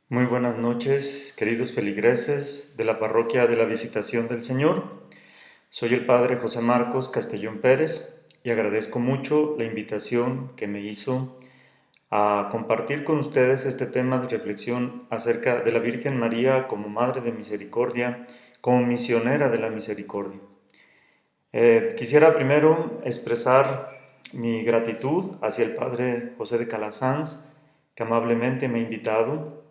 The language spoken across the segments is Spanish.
Muy buenas noches, queridos feligreses de la Parroquia de la Visitación del Señor. Soy el Padre José Marcos Castellón Pérez y agradezco mucho la invitación que me hizo a compartir con ustedes este tema de reflexión acerca de la Virgen María como Madre de Misericordia, como misionera de la misericordia. Quisiera primero expresar mi gratitud hacia el Padre José de Calasanz, que amablemente me ha invitado,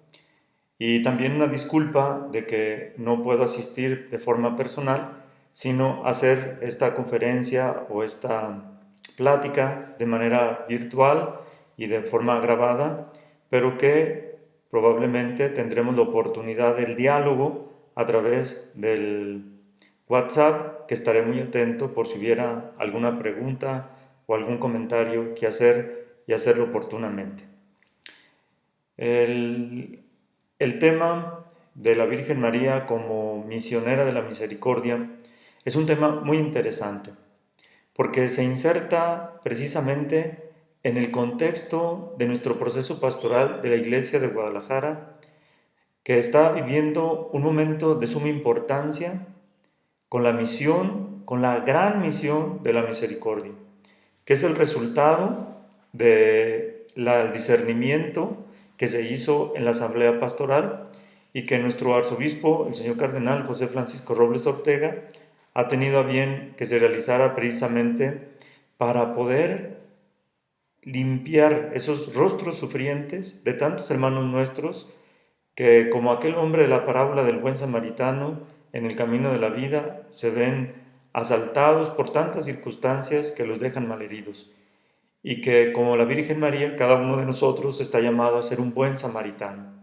y también una disculpa de que no puedo asistir de forma personal, sino hacer esta conferencia o esta plática de manera virtual y de forma grabada, pero que probablemente tendremos la oportunidad del diálogo a través del WhatsApp, que estaré muy atento por si hubiera alguna pregunta o algún comentario que hacer y hacerlo oportunamente. El, el tema de la Virgen María como misionera de la misericordia es un tema muy interesante porque se inserta precisamente en el contexto de nuestro proceso pastoral de la Iglesia de Guadalajara, que está viviendo un momento de suma importancia con la misión, con la gran misión de la misericordia, que es el resultado del discernimiento que se hizo en la Asamblea Pastoral y que nuestro arzobispo, el señor cardenal José Francisco Robles Ortega, ha tenido a bien que se realizara precisamente para poder limpiar esos rostros sufrientes de tantos hermanos nuestros que, como aquel hombre de la parábola del buen samaritano, en el camino de la vida se ven asaltados por tantas circunstancias que los dejan malheridos, y que, como la Virgen María, cada uno de nosotros está llamado a ser un buen samaritano,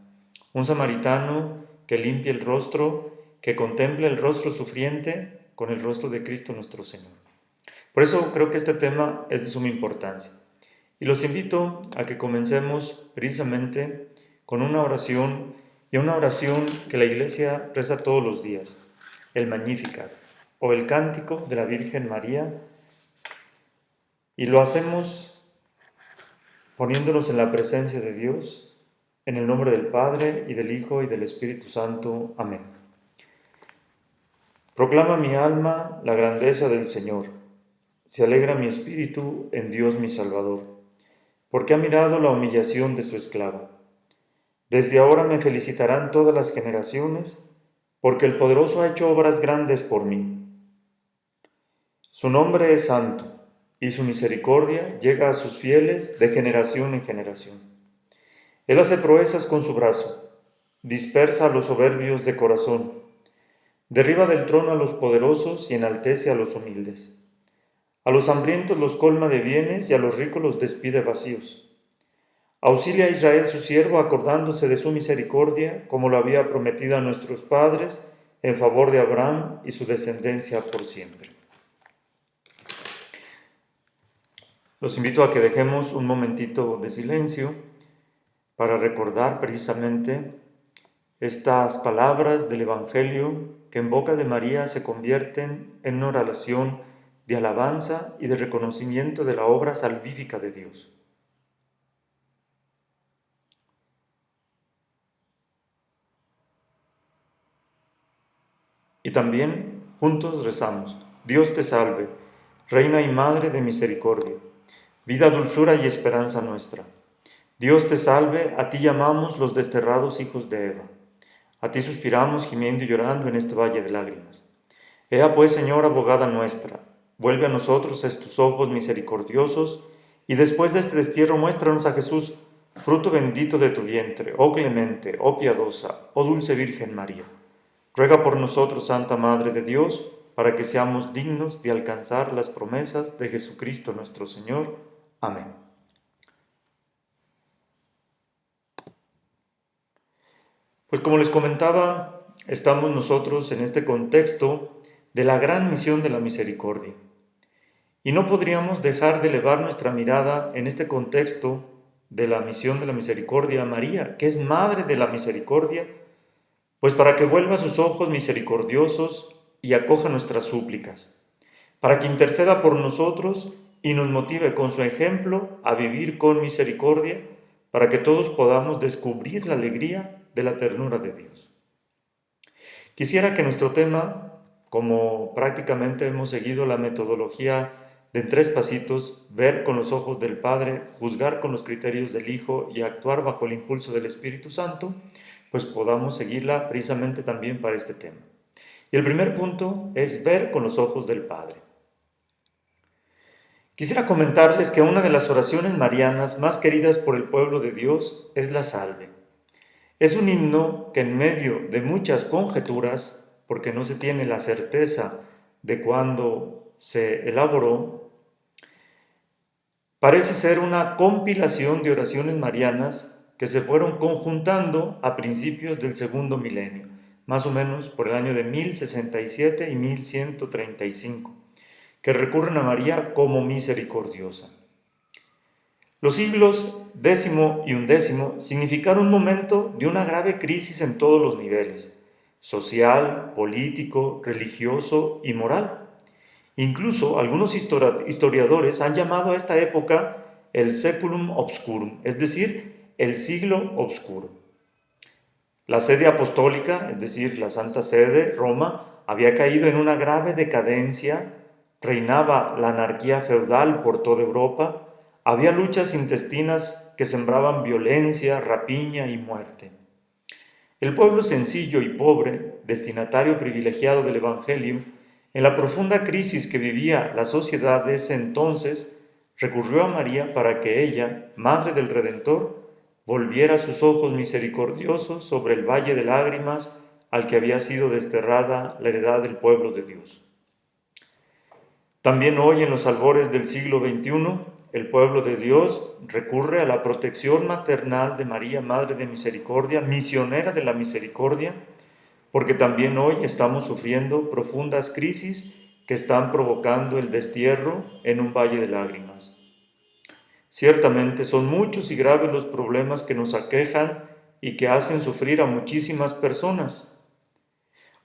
un samaritano que limpie el rostro, que contemple el rostro sufriente con el rostro de Cristo nuestro Señor. Por eso creo que este tema es de suma importancia. Y los invito a que comencemos precisamente con una oración, y una oración que la Iglesia reza todos los días, el Magnificat o el Cántico de la Virgen María, y lo hacemos poniéndonos en la presencia de Dios, en el nombre del Padre, y del Hijo, y del Espíritu Santo. Amén. Proclama mi alma la grandeza del Señor. Se alegra mi espíritu en Dios mi Salvador, porque ha mirado la humillación de su esclava. Desde ahora me felicitarán todas las generaciones, porque el poderoso ha hecho obras grandes por mí. Su nombre es santo, y su misericordia llega a sus fieles de generación en generación. Él hace proezas con su brazo, dispersa a los soberbios de corazón, derriba del trono a los poderosos y enaltece a los humildes. A los hambrientos los colma de bienes y a los ricos los despide vacíos. Auxilia a Israel su siervo, acordándose de su misericordia, como lo había prometido a nuestros padres, en favor de Abraham y su descendencia por siempre. Los invito a que dejemos un momentito de silencio para recordar precisamente estas palabras del Evangelio que en boca de María se convierten en una oración de alabanza y de reconocimiento de la obra salvífica de Dios. Y también juntos rezamos: Dios te salve, Reina y Madre de misericordia, vida, dulzura y esperanza nuestra. Dios te salve, a ti llamamos los desterrados hijos de Eva. A ti suspiramos gimiendo y llorando en este valle de lágrimas. Ea pues, Señora, abogada nuestra, vuelve a nosotros estos ojos misericordiosos, y después de este destierro muéstranos a Jesús, fruto bendito de tu vientre, oh clemente, oh piadosa, oh dulce Virgen María. Ruega por nosotros, Santa Madre de Dios, para que seamos dignos de alcanzar las promesas de Jesucristo nuestro Señor. Amén. Pues como les comentaba, estamos nosotros en este contexto de la gran misión de la misericordia. Y no podríamos dejar de elevar nuestra mirada en este contexto de la misión de la misericordia a María, que es Madre de la Misericordia, pues para que vuelva sus ojos misericordiosos y acoja nuestras súplicas, para que interceda por nosotros y nos motive con su ejemplo a vivir con misericordia, para que todos podamos descubrir la alegría de la ternura de Dios. Quisiera que nuestro tema, como prácticamente hemos seguido la metodología de en 3 pasitos, ver con los ojos del Padre, juzgar con los criterios del Hijo y actuar bajo el impulso del Espíritu Santo, pues podamos seguirla precisamente también para este tema. Y el primer punto es ver con los ojos del Padre. Quisiera comentarles que una de las oraciones marianas más queridas por el pueblo de Dios es la Salve. Es un himno que en medio de muchas conjeturas, porque no se tiene la certeza de cuándo se elaboró, parece ser una compilación de oraciones marianas que se fueron conjuntando a principios del segundo milenio, más o menos por el año de 1067 y 1135, que recurren a María como misericordiosa. Los siglos X y XI significaron un momento de una grave crisis en todos los niveles, social, político, religioso y moral. Incluso algunos historiadores han llamado a esta época el Saeculum Obscurum, es decir, el siglo obscuro. La sede apostólica, es decir, la Santa Sede, Roma, había caído en una grave decadencia, reinaba la anarquía feudal por toda Europa, había luchas intestinas que sembraban violencia, rapiña y muerte. El pueblo sencillo y pobre, destinatario privilegiado del Evangelio, en la profunda crisis que vivía la sociedad de ese entonces, recurrió a María para que ella, Madre del Redentor, volviera sus ojos misericordiosos sobre el valle de lágrimas al que había sido desterrada la heredad del pueblo de Dios. También hoy, en los albores del siglo XXI, el pueblo de Dios recurre a la protección maternal de María, Madre de Misericordia, misionera de la misericordia, porque también hoy estamos sufriendo profundas crisis que están provocando el destierro en un valle de lágrimas. Ciertamente son muchos y graves los problemas que nos aquejan y que hacen sufrir a muchísimas personas.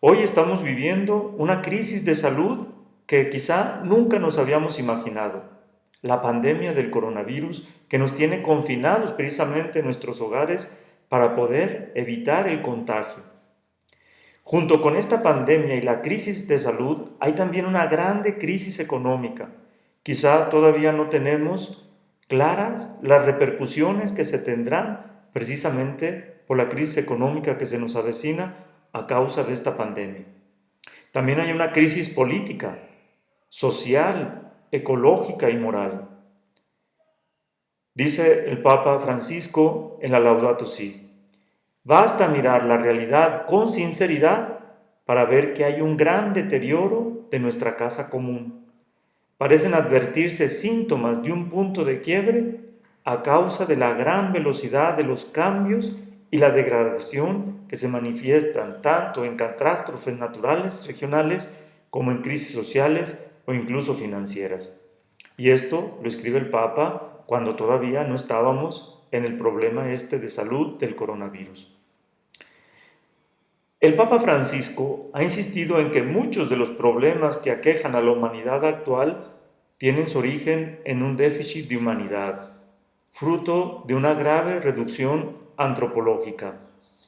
Hoy estamos viviendo una crisis de salud que quizá nunca nos habíamos imaginado. La pandemia del coronavirus que nos tiene confinados precisamente en nuestros hogares para poder evitar el contagio. Junto con esta pandemia y la crisis de salud, hay también una grande crisis económica. Quizá todavía no tenemos claras las repercusiones que se tendrán precisamente por la crisis económica que se nos avecina a causa de esta pandemia. También hay una crisis política, social, ecológica y moral. Dice el Papa Francisco en la Laudato Si: basta mirar la realidad con sinceridad para ver que hay un gran deterioro de nuestra casa común. Parecen advertirse síntomas de un punto de quiebre a causa de la gran velocidad de los cambios y la degradación que se manifiestan tanto en catástrofes naturales regionales como en crisis sociales o incluso financieras. Y esto lo escribe el Papa cuando todavía no estábamos en el problema de salud del coronavirus. El Papa Francisco ha insistido en que muchos de los problemas que aquejan a la humanidad actual tienen su origen en un déficit de humanidad, fruto de una grave reducción antropológica,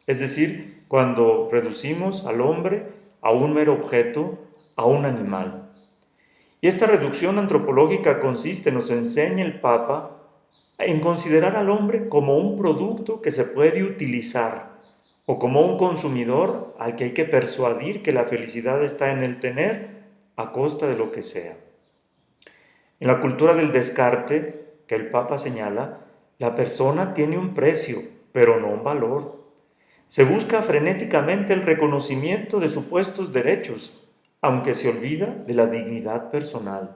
es decir, cuando reducimos al hombre a un mero objeto, a un animal. Y esta reducción antropológica consiste, nos enseña el Papa, en considerar al hombre como un producto que se puede utilizar, o como un consumidor al que hay que persuadir que la felicidad está en el tener a costa de lo que sea. En la cultura del descarte, que el Papa señala, la persona tiene un precio, pero no un valor. Se busca frenéticamente el reconocimiento de supuestos derechos, aunque se olvida de la dignidad personal.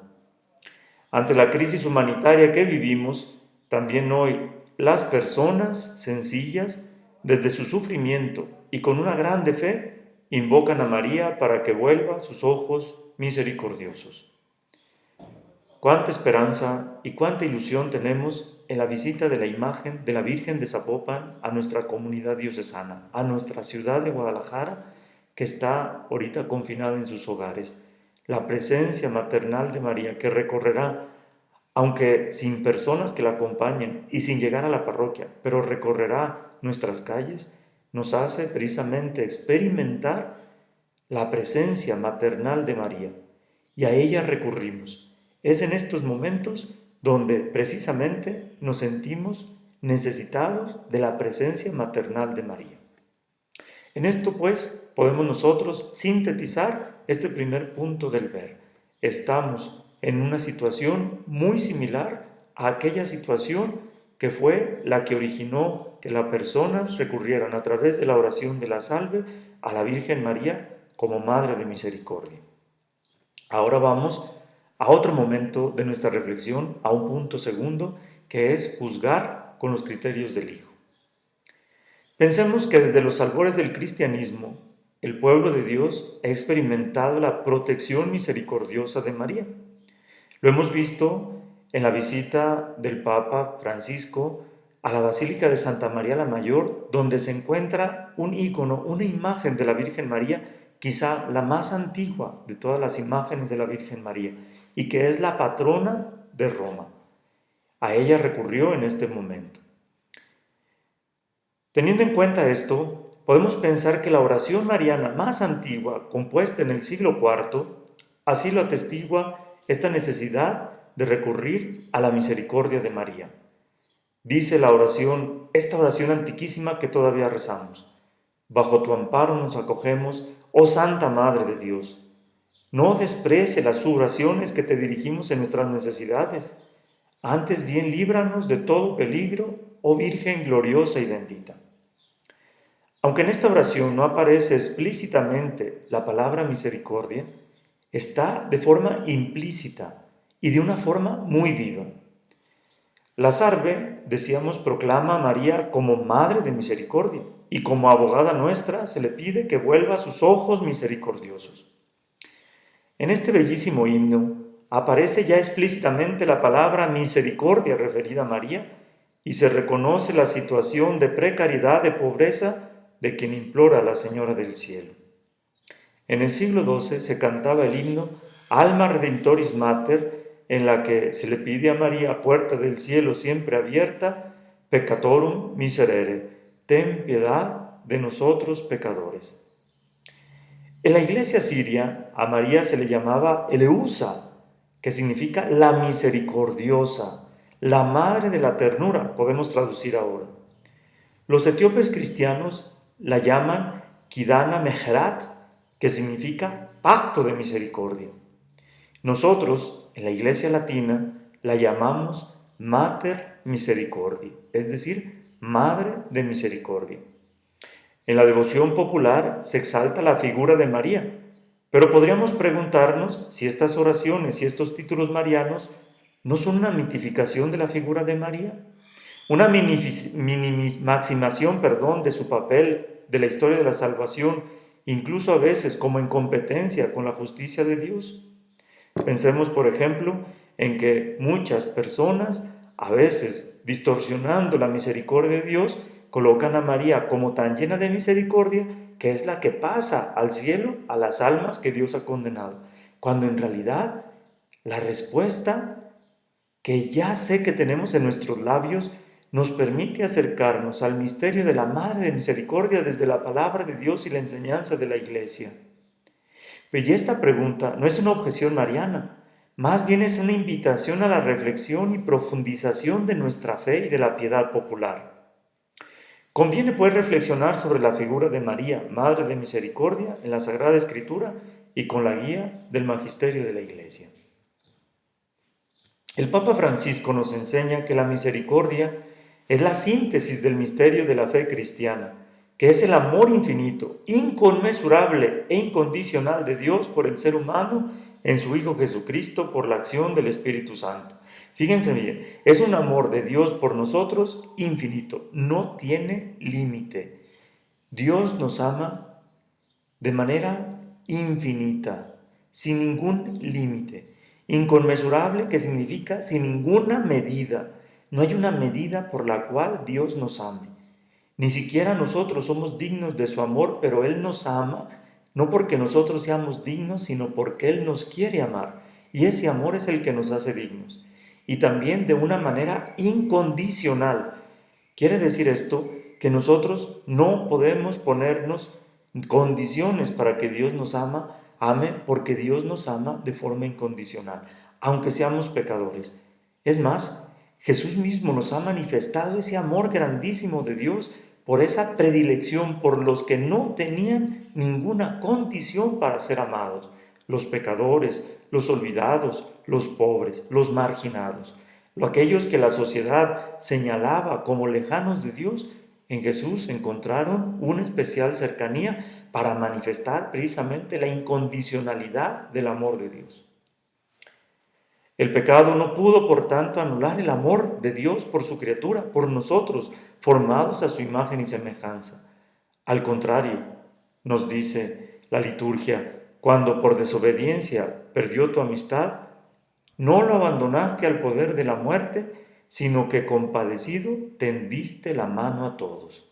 Ante la crisis humanitaria que vivimos, también hoy las personas sencillas, desde su sufrimiento y con una grande fe, invocan a María para que vuelva sus ojos misericordiosos. Cuánta esperanza y cuánta ilusión tenemos en la visita de la imagen de la Virgen de Zapopan a nuestra comunidad diocesana, a nuestra ciudad de Guadalajara, que está ahorita confinada en sus hogares. La presencia maternal de María que recorrerá, aunque sin personas que la acompañen y sin llegar a la parroquia, pero recorrerá nuestras calles, nos hace precisamente experimentar la presencia maternal de María y a ella recurrimos. Es en estos momentos donde precisamente nos sentimos necesitados de la presencia maternal de María. En esto, pues, podemos nosotros sintetizar este primer punto del ver. Estamos en una situación muy similar a aquella situación que fue la que originó que las personas recurrieran a través de la oración de la salve a la Virgen María como Madre de Misericordia. Ahora vamos a otro momento de nuestra reflexión, a un punto segundo, que es juzgar con los criterios del Hijo. Pensemos que desde los albores del cristianismo, el pueblo de Dios ha experimentado la protección misericordiosa de María. Lo hemos visto en la visita del Papa Francisco a la Basílica de Santa María la Mayor, donde se encuentra un ícono, una imagen de la Virgen María, quizá la más antigua de todas las imágenes de la Virgen María, y que es la patrona de Roma. A ella recurrió en este momento. Teniendo en cuenta esto, podemos pensar que la oración mariana más antigua, compuesta en el siglo IV, así lo atestigua esta necesidad de recurrir a la misericordia de María. Dice la oración, esta oración antiquísima que todavía rezamos: bajo tu amparo nos acogemos, oh Santa Madre de Dios. No desprecie las oraciones que te dirigimos en nuestras necesidades. Antes bien, líbranos de todo peligro, oh Virgen gloriosa y bendita. Aunque en esta oración no aparece explícitamente la palabra misericordia, está de forma implícita y de una forma muy viva. La Salve, decíamos, proclama a María como Madre de Misericordia y como abogada nuestra se le pide que vuelva sus ojos misericordiosos. En este bellísimo himno aparece ya explícitamente la palabra misericordia referida a María y se reconoce la situación de precariedad, de pobreza de quien implora a la Señora del Cielo. En el siglo XII se cantaba el himno Alma Redemptoris Mater, en la que se le pide a María, puerta del cielo siempre abierta, peccatorum miserere, ten piedad de nosotros pecadores. En la iglesia siria a María se le llamaba Eleusa, que significa la misericordiosa, la madre de la ternura, podemos traducir ahora. Los etíopes cristianos la llaman Kidana Meherat, que significa pacto de misericordia. Nosotros, en la iglesia latina, la llamamos Mater Misericordiae, es decir, Madre de Misericordia. En la devoción popular se exalta la figura de María, pero podríamos preguntarnos si estas oraciones y estos títulos marianos no son una mitificación de la figura de María, una maximación, de su papel de la historia de la salvación, incluso a veces como en competencia con la justicia de Dios. Pensemos, por ejemplo, en que muchas personas, a veces distorsionando la misericordia de Dios, colocan a María como tan llena de misericordia que es la que pasa al cielo a las almas que Dios ha condenado, cuando en realidad la respuesta que ya sé que tenemos en nuestros labios nos permite acercarnos al misterio de la Madre de Misericordia desde la palabra de Dios y la enseñanza de la Iglesia. Pero y esta pregunta no es una objeción mariana, más bien es una invitación a la reflexión y profundización de nuestra fe y de la piedad popular. Conviene pues reflexionar sobre la figura de María, Madre de Misericordia, en la Sagrada Escritura y con la guía del Magisterio de la Iglesia. El Papa Francisco nos enseña que la misericordia es la síntesis del misterio de la fe cristiana, que es el amor infinito, inconmensurable e incondicional de Dios por el ser humano en su Hijo Jesucristo por la acción del Espíritu Santo. Fíjense bien, es un amor de Dios por nosotros infinito, no tiene límite. Dios nos ama de manera infinita, sin ningún límite. Inconmensurable, que significa sin ninguna medida. No hay una medida por la cual Dios nos ame. Ni siquiera nosotros somos dignos de su amor, pero Él nos ama, no porque nosotros seamos dignos, sino porque Él nos quiere amar. Y ese amor es el que nos hace dignos. Y también de una manera incondicional. Quiere decir esto que nosotros no podemos ponernos condiciones para que Dios nos ame, porque Dios nos ama de forma incondicional, aunque seamos pecadores. Es más, Jesús mismo nos ha manifestado ese amor grandísimo de Dios por esa predilección por los que no tenían ninguna condición para ser amados, los pecadores, los olvidados, los pobres, los marginados, aquellos que la sociedad señalaba como lejanos de Dios. En Jesús encontraron una especial cercanía para manifestar precisamente la incondicionalidad del amor de Dios. El pecado no pudo, por tanto, anular el amor de Dios por su criatura, por nosotros, formados a su imagen y semejanza. Al contrario, nos dice la liturgia, cuando por desobediencia perdió tu amistad, no lo abandonaste al poder de la muerte, sino que compadecido tendiste la mano a todos.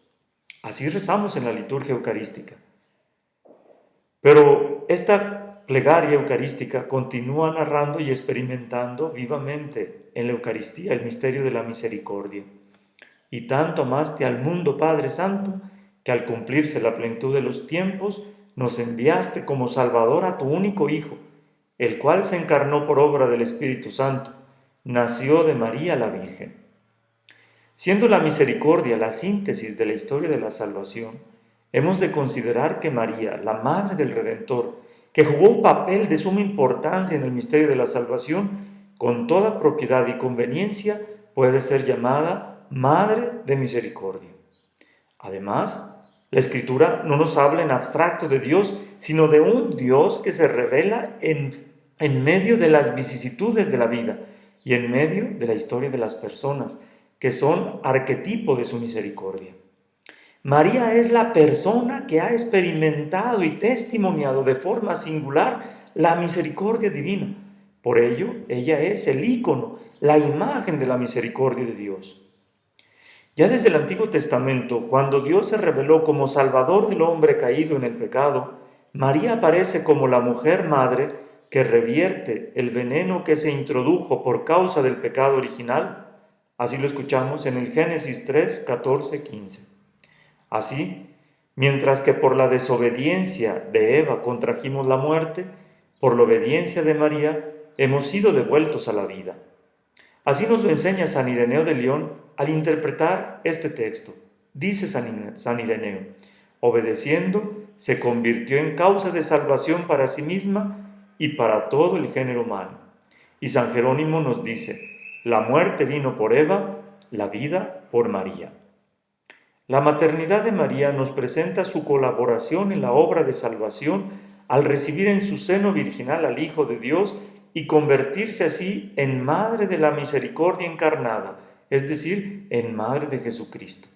Así rezamos en la liturgia eucarística. Pero esta plegaria eucarística continúa narrando y experimentando vivamente en la Eucaristía el misterio de la misericordia. Y tanto amaste al mundo, Padre Santo, que al cumplirse la plenitud de los tiempos, nos enviaste como Salvador a tu único Hijo, el cual se encarnó por obra del Espíritu Santo, nació de María la Virgen. Siendo la misericordia la síntesis de la historia de la salvación, hemos de considerar que María, la Madre del Redentor, que jugó un papel de suma importancia en el misterio de la salvación, con toda propiedad y conveniencia puede ser llamada Madre de Misericordia. Además, la Escritura no nos habla en abstracto de Dios, sino de un Dios que se revela en medio de las vicisitudes de la vida y en medio de la historia de las personas, que son arquetipo de su misericordia. María es la persona que ha experimentado y testimoniado de forma singular la misericordia divina. Por ello, ella es el ícono, la imagen de la misericordia de Dios. Ya desde el Antiguo Testamento, cuando Dios se reveló como Salvador del hombre caído en el pecado, María aparece como la mujer madre que revierte el veneno que se introdujo por causa del pecado original. Así lo escuchamos en el Génesis 3, 14, 15. Así, mientras que por la desobediencia de Eva contrajimos la muerte, por la obediencia de María hemos sido devueltos a la vida. Así nos lo enseña San Ireneo de León al interpretar este texto. Dice San Ireneo, obedeciendo, se convirtió en causa de salvación para sí misma y para todo el género humano. Y San Jerónimo nos dice, la muerte vino por Eva, la vida por María. La maternidad de María nos presenta su colaboración en la obra de salvación al recibir en su seno virginal al Hijo de Dios y convertirse así en Madre de la Misericordia encarnada, es decir, en Madre de Jesucristo.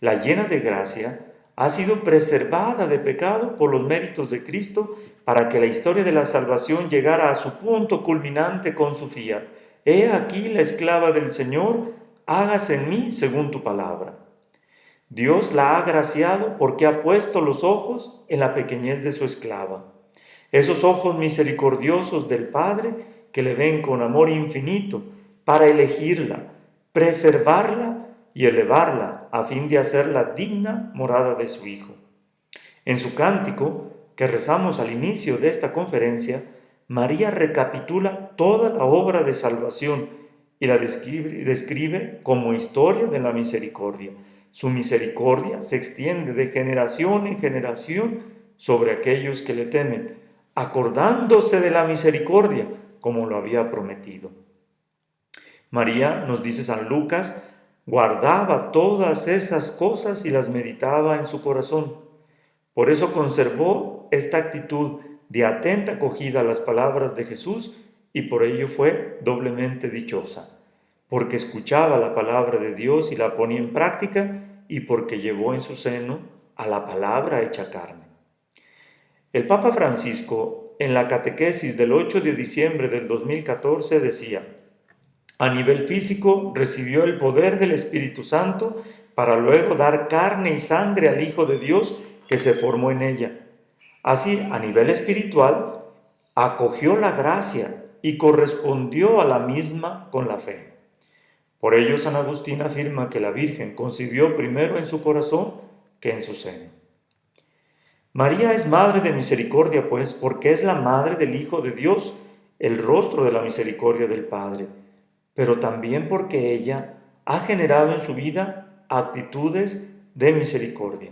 La llena de gracia ha sido preservada de pecado por los méritos de Cristo para que la historia de la salvación llegara a su punto culminante con su fiat. He aquí la esclava del Señor, hágase en mí según tu palabra. Dios la ha agraciado porque ha puesto los ojos en la pequeñez de su esclava. Esos ojos misericordiosos del Padre que le ven con amor infinito para elegirla, preservarla y elevarla a fin de hacerla digna morada de su Hijo. En su cántico, que rezamos al inicio de esta conferencia, María recapitula toda la obra de salvación y la describe como historia de la misericordia. Su misericordia se extiende de generación en generación sobre aquellos que le temen, acordándose de la misericordia como lo había prometido. María, nos dice San Lucas, guardaba todas esas cosas y las meditaba en su corazón. Por eso conservó esta actitud de atenta acogida a las palabras de Jesús y por ello fue doblemente dichosa, porque escuchaba la palabra de Dios y la ponía en práctica y porque llevó en su seno a la palabra hecha carne. El Papa Francisco, en la catequesis del 8 de diciembre del 2014, decía, a nivel físico recibió el poder del Espíritu Santo para luego dar carne y sangre al Hijo de Dios que se formó en ella. Así, a nivel espiritual, acogió la gracia y correspondió a la misma con la fe. Por ello, San Agustín afirma que la Virgen concibió primero en su corazón que en su seno. María es Madre de Misericordia, pues, porque es la Madre del Hijo de Dios, el rostro de la misericordia del Padre, pero también porque ella ha generado en su vida actitudes de misericordia.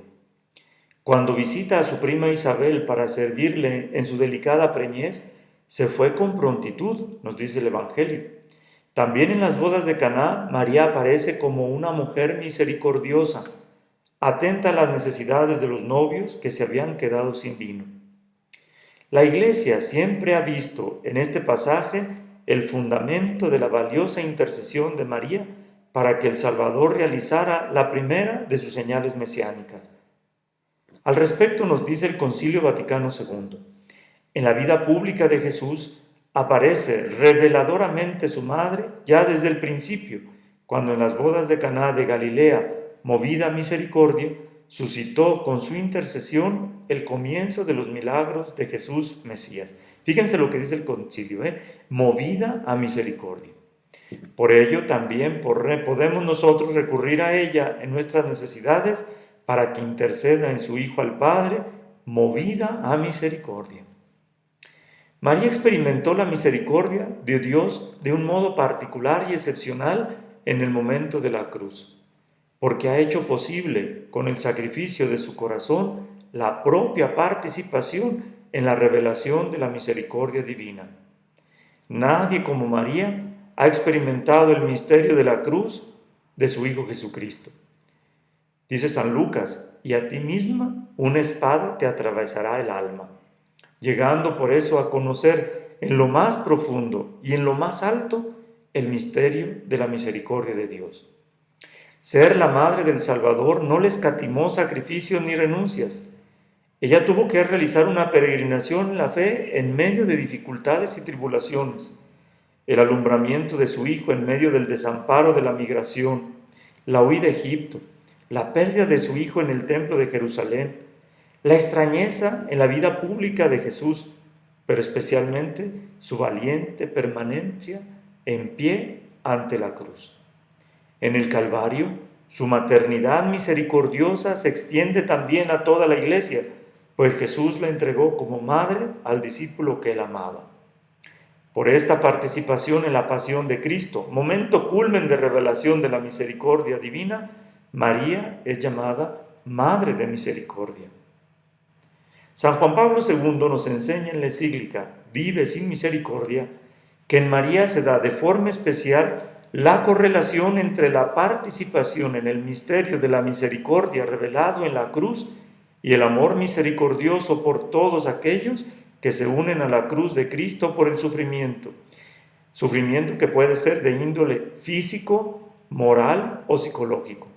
Cuando visita a su prima Isabel para servirle en su delicada preñez, se fue con prontitud, nos dice el Evangelio. También en las bodas de Caná, María aparece como una mujer misericordiosa, atenta a las necesidades de los novios que se habían quedado sin vino. La Iglesia siempre ha visto en este pasaje el fundamento de la valiosa intercesión de María para que el Salvador realizara la primera de sus señales mesiánicas. Al respecto nos dice el Concilio Vaticano II: en la vida pública de Jesús aparece reveladoramente su madre ya desde el principio, cuando en las bodas de Caná de Galilea, movida a misericordia, suscitó con su intercesión el comienzo de los milagros de Jesús Mesías. Fíjense lo que dice el concilio, movida a misericordia. Por ello también podemos nosotros recurrir a ella en nuestras necesidades para que interceda en su Hijo al Padre, movida a misericordia. María experimentó la misericordia de Dios de un modo particular y excepcional en el momento de la cruz, porque ha hecho posible, con el sacrificio de su corazón, la propia participación en la revelación de la misericordia divina. Nadie como María ha experimentado el misterio de la cruz de su Hijo Jesucristo. Dice San Lucas: y a ti misma una espada te atravesará el alma, llegando por eso a conocer en lo más profundo y en lo más alto el misterio de la misericordia de Dios. Ser la madre del Salvador no le escatimó sacrificios ni renuncias. Ella tuvo que realizar una peregrinación en la fe en medio de dificultades y tribulaciones, el alumbramiento de su Hijo en medio del desamparo de la migración, la huida a Egipto, la pérdida de su Hijo en el templo de Jerusalén, la extrañeza en la vida pública de Jesús, pero especialmente su valiente permanencia en pie ante la cruz. En el Calvario, su maternidad misericordiosa se extiende también a toda la Iglesia, pues Jesús la entregó como madre al discípulo que él amaba. Por esta participación en la pasión de Cristo, momento culmen de revelación de la misericordia divina, María es llamada Madre de Misericordia. San Juan Pablo II nos enseña en la encíclica Vive sin Misericordia que en María se da de forma especial la correlación entre la participación en el misterio de la misericordia revelado en la cruz y el amor misericordioso por todos aquellos que se unen a la cruz de Cristo por el sufrimiento que puede ser de índole físico, moral o psicológico.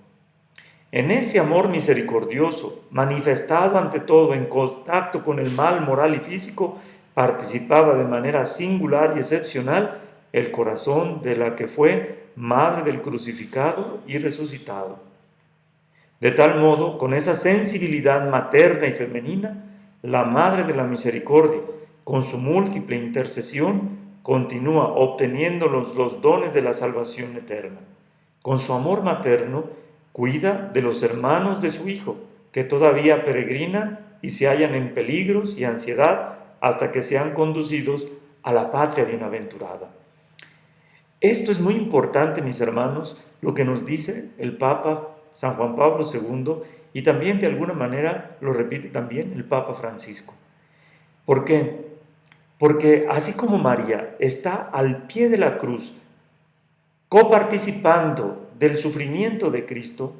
En ese amor misericordioso, manifestado ante todo en contacto con el mal moral y físico, participaba de manera singular y excepcional el corazón de la que fue madre del crucificado y resucitado. De tal modo, con esa sensibilidad materna y femenina, la Madre de la Misericordia, con su múltiple intercesión, continúa obteniendo los dones de la salvación eterna. Con su amor materno, cuida de los hermanos de su Hijo, que todavía peregrinan y se hallan en peligros y ansiedad hasta que sean conducidos a la patria bienaventurada. Esto es muy importante, mis hermanos, lo que nos dice el Papa San Juan Pablo II y también de alguna manera lo repite también el Papa Francisco. ¿Por qué? Porque así como María está al pie de la cruz, coparticipando del sufrimiento de Cristo,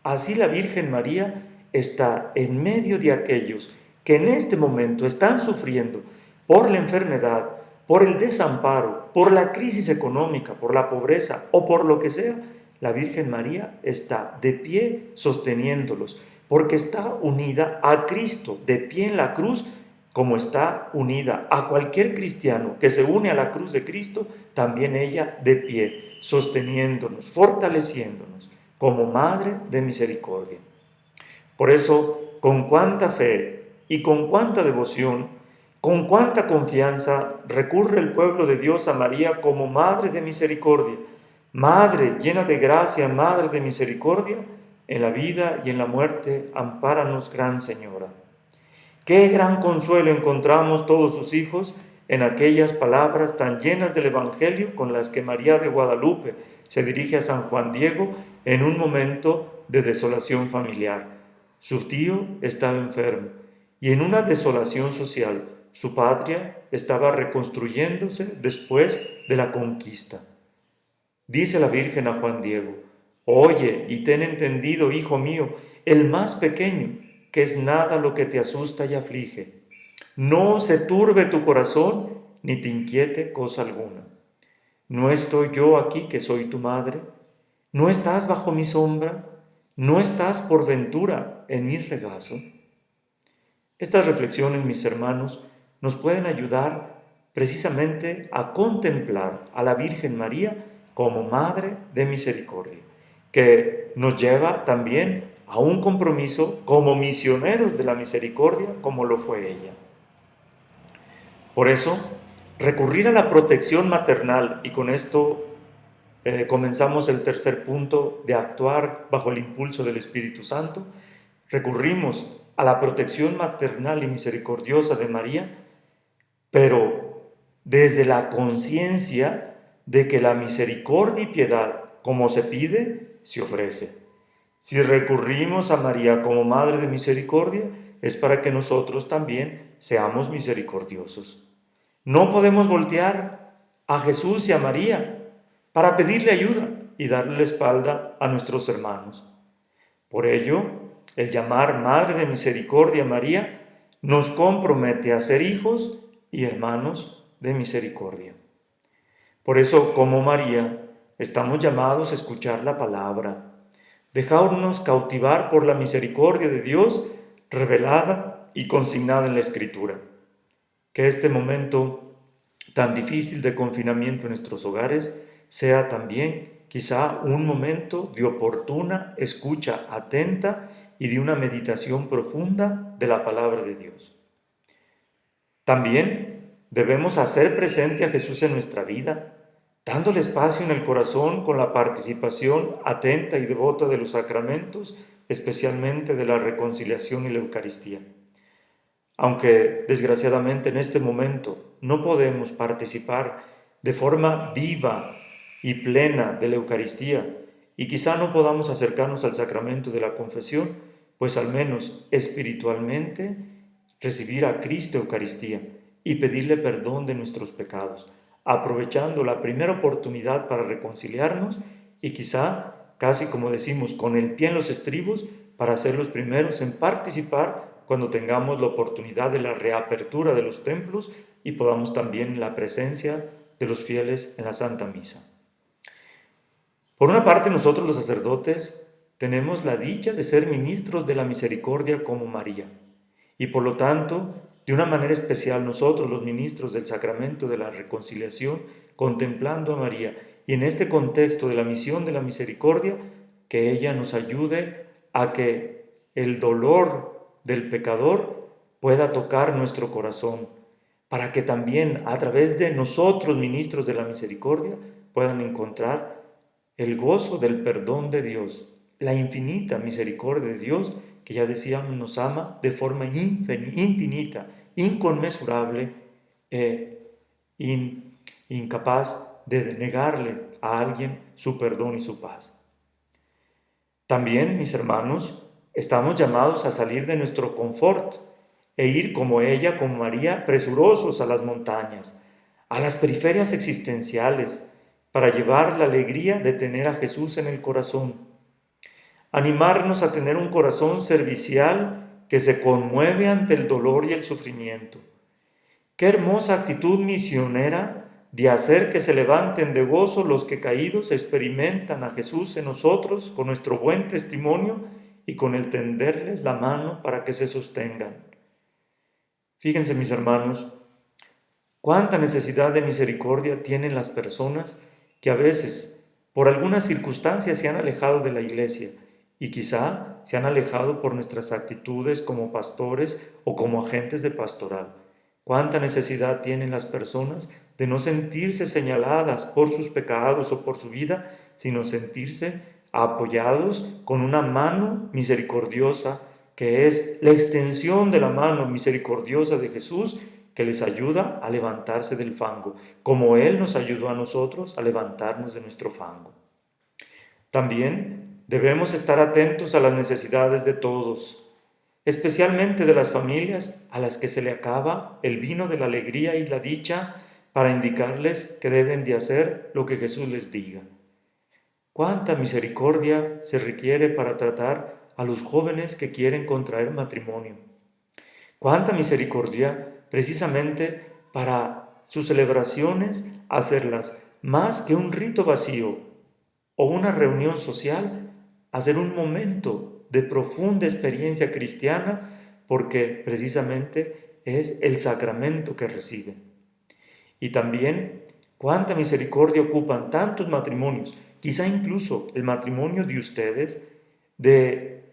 así la Virgen María está en medio de aquellos que en este momento están sufriendo por la enfermedad, por el desamparo, por la crisis económica, por la pobreza o por lo que sea. La Virgen María está de pie sosteniéndolos, porque está unida a Cristo, de pie en la cruz, como está unida a cualquier cristiano que se une a la cruz de Cristo, también ella de pie, sosteniéndonos, fortaleciéndonos, como Madre de Misericordia. Por eso, con cuánta fe y con cuánta devoción, con cuánta confianza recurre el pueblo de Dios a María como Madre de Misericordia, Madre llena de gracia, Madre de misericordia, en la vida y en la muerte, ampáranos, Gran Señora. Qué gran consuelo encontramos todos sus hijos en aquellas palabras tan llenas del Evangelio con las que María de Guadalupe se dirige a San Juan Diego en un momento de desolación familiar. Su tío estaba enfermo y en una desolación social su patria estaba reconstruyéndose después de la conquista. Dice la Virgen a Juan Diego: oye y ten entendido, hijo mío, el más pequeño, que es nada lo que te asusta y aflige. No se turbe tu corazón, ni te inquiete cosa alguna. ¿No estoy yo aquí que soy tu madre? ¿No estás bajo mi sombra? ¿No estás por ventura en mi regazo? Estas reflexiones, mis hermanos, nos pueden ayudar precisamente a contemplar a la Virgen María como Madre de Misericordia, que nos lleva también a un compromiso como misioneros de la misericordia, como lo fue ella. Por eso, recurrir a la protección maternal, y con esto comenzamos el tercer punto de actuar bajo el impulso del Espíritu Santo, recurrimos a la protección maternal y misericordiosa de María, pero desde la conciencia de que la misericordia y piedad, como se pide, se ofrece. Si recurrimos a María como Madre de Misericordia, es para que nosotros también seamos misericordiosos. No podemos voltear a Jesús y a María para pedirle ayuda y darle la espalda a nuestros hermanos. Por ello, el llamar Madre de Misericordia a María nos compromete a ser hijos y hermanos de misericordia. Por eso, como María, estamos llamados a escuchar la palabra, dejarnos cautivar por la misericordia de Dios revelada y consignada en la Escritura. Que este momento tan difícil de confinamiento en nuestros hogares sea también quizá un momento de oportuna escucha atenta y de una meditación profunda de la palabra de Dios. También debemos hacer presente a Jesús en nuestra vida, dándole espacio en el corazón con la participación atenta y devota de los sacramentos, especialmente de la reconciliación y la Eucaristía. Aunque desgraciadamente en este momento no podemos participar de forma viva y plena de la Eucaristía y quizá no podamos acercarnos al sacramento de la confesión, pues al menos espiritualmente recibir a Cristo Eucaristía y pedirle perdón de nuestros pecados, aprovechando la primera oportunidad para reconciliarnos y quizá, casi como decimos, con el pie en los estribos, para ser los primeros en participar cuando tengamos la oportunidad de la reapertura de los templos y podamos también la presencia de los fieles en la Santa Misa. Por una parte, nosotros los sacerdotes tenemos la dicha de ser ministros de la misericordia como María, y por lo tanto, de una manera especial nosotros los ministros del sacramento de la reconciliación, contemplando a María, y en este contexto de la misión de la misericordia, que ella nos ayude a que el dolor del pecador pueda tocar nuestro corazón, para que también a través de nosotros, ministros de la misericordia, puedan encontrar el gozo del perdón de Dios, la infinita misericordia de Dios, que ya decíamos nos ama de forma infinita, inconmensurable incapaz de negarle a alguien su perdón y su paz. También, mis hermanos, estamos llamados a salir de nuestro confort e ir como ella, como María, presurosos a las montañas, a las periferias existenciales, para llevar la alegría de tener a Jesús en el corazón. Animarnos a tener un corazón servicial que se conmueve ante el dolor y el sufrimiento. Qué hermosa actitud misionera de hacer que se levanten de gozo los que caídos experimentan a Jesús en nosotros con nuestro buen testimonio y con el tenderles la mano para que se sostengan. Fíjense, mis hermanos, cuánta necesidad de misericordia tienen las personas que a veces, por algunas circunstancias, se han alejado de la iglesia y quizá se han alejado por nuestras actitudes como pastores o como agentes de pastoral. Cuánta necesidad tienen las personas de no sentirse señaladas por sus pecados o por su vida, sino sentirse apoyados con una mano misericordiosa, que es la extensión de la mano misericordiosa de Jesús, que les ayuda a levantarse del fango, como Él nos ayudó a nosotros a levantarnos de nuestro fango. También debemos estar atentos a las necesidades de todos, especialmente de las familias a las que se le acaba el vino de la alegría y la dicha, para indicarles que deben de hacer lo que Jesús les diga. ¿Cuánta misericordia se requiere para tratar a los jóvenes que quieren contraer matrimonio? ¿Cuánta misericordia precisamente para sus celebraciones hacerlas más que un rito vacío o una reunión social, hacer un momento de profunda experiencia cristiana, porque precisamente es el sacramento que reciben? Y también cuánta misericordia ocupan tantos matrimonios, quizá incluso el matrimonio de ustedes, de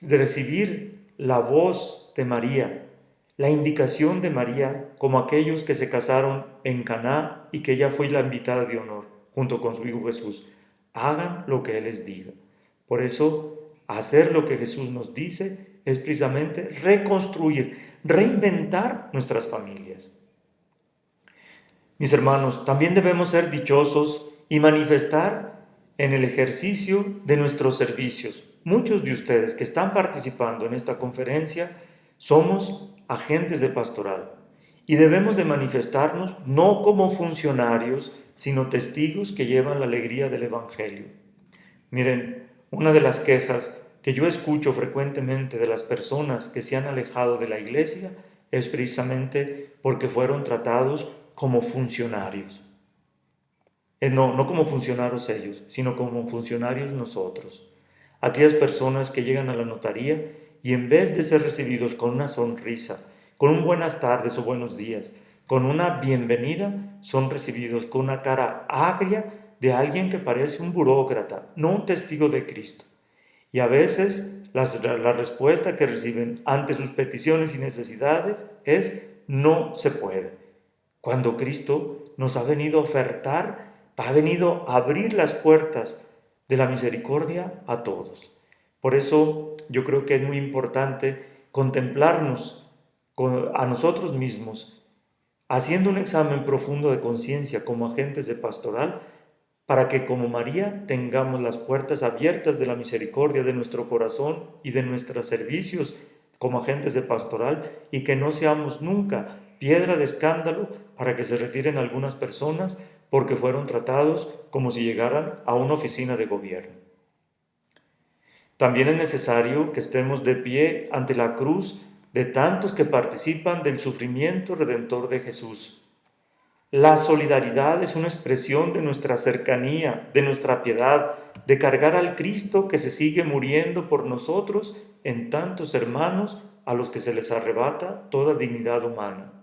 recibir la voz de María, la indicación de María, como aquellos que se casaron en Caná y que ella fue la invitada de honor junto con su hijo Jesús. Hagan lo que Él les diga. Por eso, hacer lo que Jesús nos dice es precisamente reconstruir, reinventar nuestras familias. Mis hermanos, también debemos ser dichosos y manifestar en el ejercicio de nuestros servicios. Muchos de ustedes que están participando en esta conferencia somos agentes de pastoral y debemos de manifestarnos no como funcionarios, sino testigos que llevan la alegría del Evangelio. Miren, una de las quejas que yo escucho frecuentemente de las personas que se han alejado de la iglesia es precisamente porque fueron tratados como funcionarios. No como funcionarios ellos, sino como funcionarios nosotros. Aquellas personas que llegan a la notaría y en vez de ser recibidos con una sonrisa, con un buenas tardes o buenos días, con una bienvenida, son recibidos con una cara agria de alguien que parece un burócrata, no un testigo de Cristo. Y a veces la respuesta que reciben ante sus peticiones y necesidades es: no se puede. Cuando Cristo nos ha venido a ofertar, ha venido a abrir las puertas de la misericordia a todos. Por eso yo creo que es muy importante contemplarnos a nosotros mismos, haciendo un examen profundo de conciencia como agentes de pastoral, para que como María tengamos las puertas abiertas de la misericordia de nuestro corazón y de nuestros servicios como agentes de pastoral, y que no seamos nunca piedra de escándalo para que se retiren algunas personas porque fueron tratados como si llegaran a una oficina de gobierno. También es necesario que estemos de pie ante la cruz de tantos que participan del sufrimiento redentor de Jesús. La solidaridad es una expresión de nuestra cercanía, de nuestra piedad, de cargar al Cristo que se sigue muriendo por nosotros en tantos hermanos a los que se les arrebata toda dignidad humana.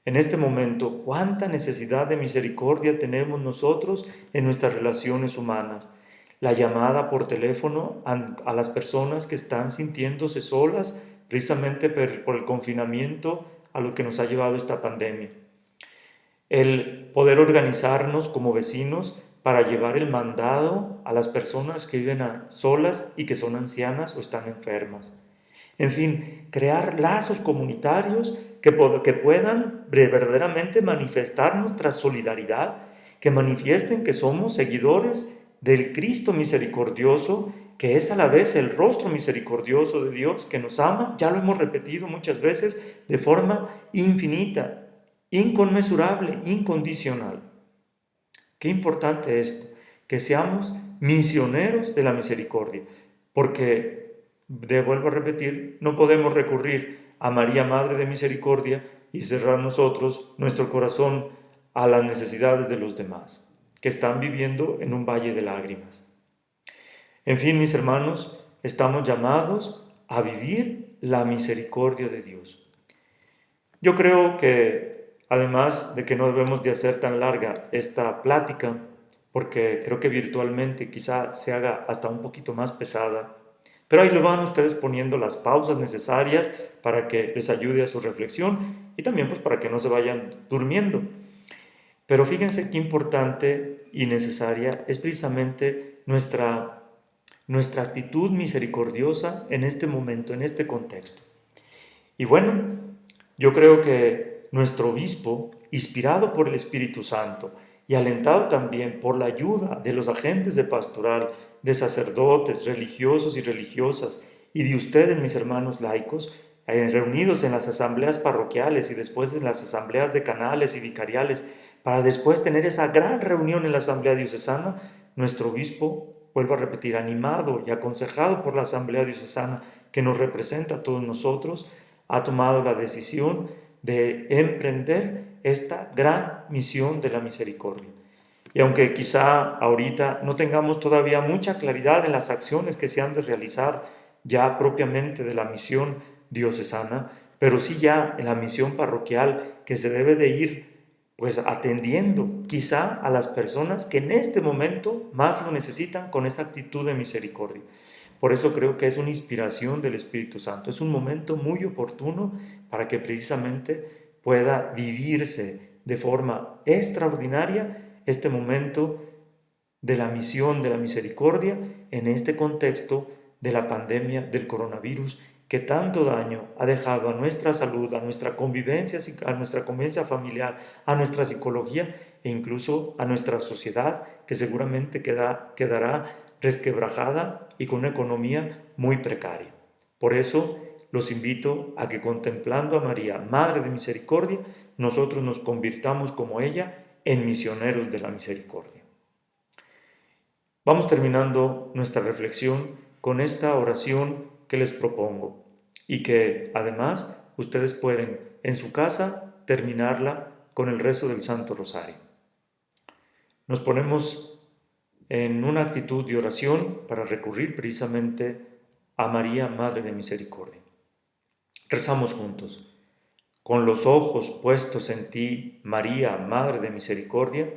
En este momento, cuánta necesidad de misericordia tenemos nosotros en nuestras relaciones humanas. La llamada por teléfono a las personas que están sintiéndose solas precisamente por el confinamiento a lo que nos ha llevado esta pandemia. El poder organizarnos como vecinos para llevar el mandado a las personas que viven solas y que son ancianas o están enfermas. En fin, crear lazos comunitarios que puedan verdaderamente manifestar nuestra solidaridad, que manifiesten que somos seguidores del Cristo misericordioso, que es a la vez el rostro misericordioso de Dios que nos ama, ya lo hemos repetido muchas veces, de forma infinita, inconmensurable, incondicional. Qué importante esto, que seamos misioneros de la misericordia, porque, vuelvo a repetir, no podemos recurrir a María, Madre de Misericordia, y cerrar nosotros nuestro corazón a las necesidades de los demás, que están viviendo en un valle de lágrimas. En fin, mis hermanos, estamos llamados a vivir la misericordia de Dios. Yo creo que, además de que no debemos de hacer tan larga esta plática, porque creo que virtualmente quizá se haga hasta un poquito más pesada, pero ahí lo van ustedes poniendo las pausas necesarias para que les ayude a su reflexión, y también pues para que no se vayan durmiendo. Pero fíjense qué importante y necesaria es precisamente nuestra actitud misericordiosa en este momento, en este contexto. Y bueno, yo creo que nuestro obispo, inspirado por el Espíritu Santo y alentado también por la ayuda de los agentes de pastoral, de sacerdotes, religiosos y religiosas, y de ustedes, mis hermanos laicos, reunidos en las asambleas parroquiales y después en las asambleas decanales y vicariales, para después tener esa gran reunión en la asamblea diocesana, nuestro obispo, vuelvo a repetir, animado y aconsejado por la asamblea diocesana que nos representa a todos nosotros, ha tomado la decisión de emprender esta gran misión de la misericordia. Y aunque quizá ahorita no tengamos todavía mucha claridad en las acciones que se han de realizar ya propiamente de la misión diocesana, pero sí ya en la misión parroquial que se debe de ir pues atendiendo quizá a las personas que en este momento más lo necesitan con esa actitud de misericordia. Por eso creo que es una inspiración del Espíritu Santo. Es un momento muy oportuno para que precisamente pueda vivirse de forma extraordinaria este momento de la misión de la misericordia en este contexto de la pandemia del coronavirus que tanto daño ha dejado a nuestra salud, a nuestra convivencia familiar, a nuestra psicología e incluso a nuestra sociedad, que seguramente quedará resquebrajada y con una economía muy precaria. Por eso los invito a que contemplando a María, Madre de Misericordia, nosotros nos convirtamos como ella en misioneros de la misericordia. Vamos terminando nuestra reflexión con esta oración que les propongo y que además ustedes pueden en su casa terminarla con el rezo del Santo Rosario. Nos ponemos en una actitud de oración para recurrir precisamente a María, Madre de Misericordia. Rezamos juntos. Con los ojos puestos en ti, María, Madre de Misericordia,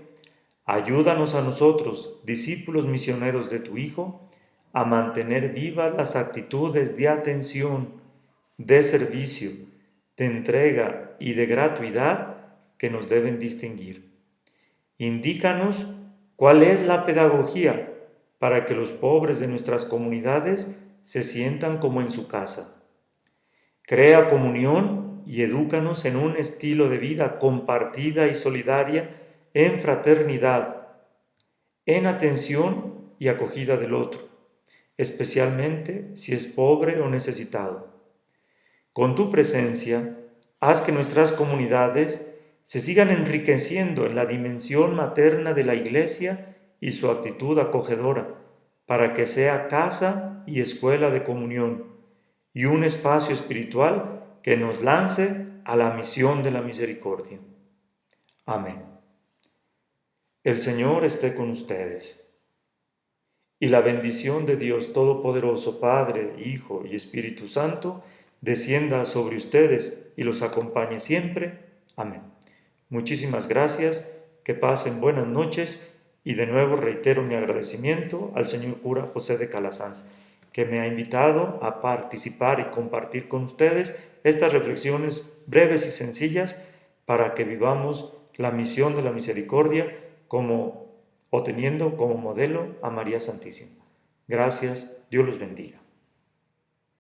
ayúdanos a nosotros, discípulos misioneros de tu Hijo, a mantener vivas las actitudes de atención, de servicio, de entrega y de gratuidad que nos deben distinguir. Indícanos cuál es la pedagogía para que los pobres de nuestras comunidades se sientan como en su casa. Crea comunión y edúcanos en un estilo de vida compartida y solidaria en fraternidad, en atención y acogida del otro, especialmente si es pobre o necesitado. Con tu presencia, haz que nuestras comunidades se sigan enriqueciendo en la dimensión materna de la Iglesia y su actitud acogedora, para que sea casa y escuela de comunión y un espacio espiritual que nos lance a la misión de la misericordia. Amén. El Señor esté con ustedes. Y la bendición de Dios Todopoderoso, Padre, Hijo y Espíritu Santo, descienda sobre ustedes y los acompañe siempre. Amén. Muchísimas gracias, que pasen buenas noches y de nuevo reitero mi agradecimiento al señor cura José de Calasanz, que me ha invitado a participar y compartir con ustedes estas reflexiones breves y sencillas para que vivamos la misión de la misericordia teniendo como modelo a María Santísima. Gracias, Dios los bendiga.